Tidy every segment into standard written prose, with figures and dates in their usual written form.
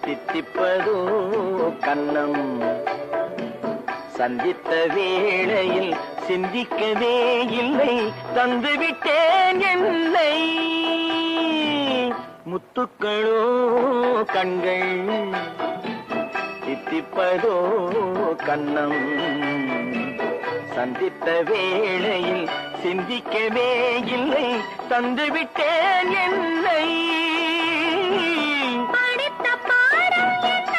தித்திப்பதோ கன்னம். சந்தித்த வேளையில் சிந்திக்கவே இல்லை, தந்துவிட்டேன் என்னை. முத்துக்களோ கண்கள், தித்திப்பதோ கன்னம். சந்தித்த வேளையில் சிந்திக்கவே இல்லை, தந்துவிட்டேன் என்னை. படித்த பாடம் என்ன,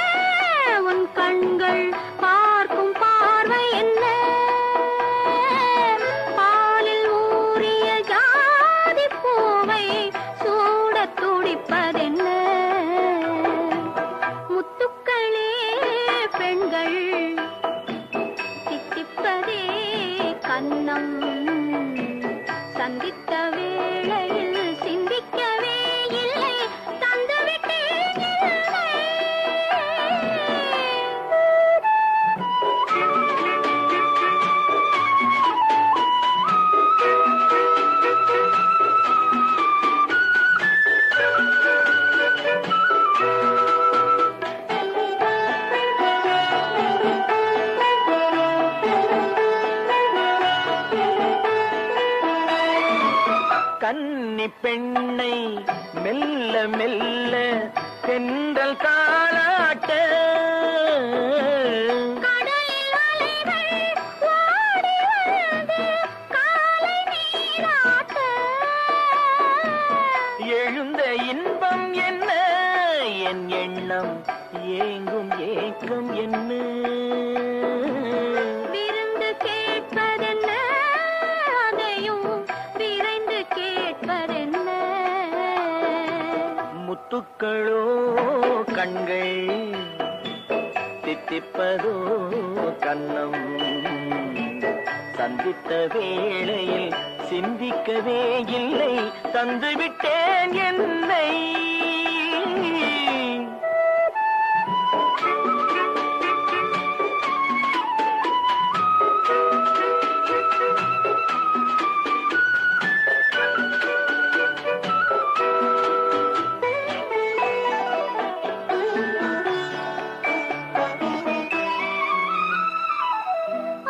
உன் கண்கள் பார்க்கும் பார்வை என்ன, பாலில் ஊறிய ஜாதி பூவை சூட துடிப்பதென்ன. முத்துக்களே பெண்கள், தித்திப்பதே கன்னம். சந்தித்த வேளையில் சிந்திக்கவே இல்லை, தந்துவிட்டேன் என்னை. கன்னி பெண்ணை மெல்ல மெல்ல தென்றல் தாளாட்ட, கடலில் அலைகள் ஓடி வந்து காலை நீராட்ட. எழுந்த இன்பம் என்ன, என் எண்ணம் ஏங்கும் ஏக்கம் என்ன. விருந்து கேட்பதென்ன, அதையும் விரைந்து கேட்பதென்ன. முத்துக்களோ கண்கள், தித்திப்பதோ கன்னம். சந்தித்த வேளையில் சிந்திக்கவே இல்லை, தந்துவிட்டேன் என்னை.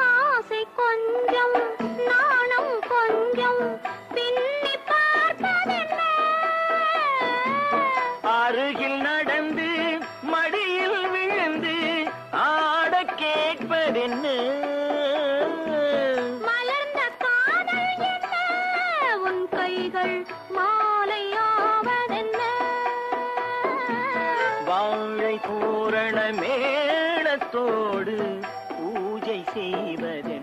ஆசை கொஞ்சம், நாணம் கொஞ்சம், பின்னி பார்ப்பதென்ன. அருகில் நடந்து மடியில் விழுந்து ஆட கேட்பதென்ன. மலர்ந்த காதல் என்ன, உன் கைகள் மாலையாவதென்ன. வாழை பூரண மேளத்தோடு பூஜை செய்வதென்ன.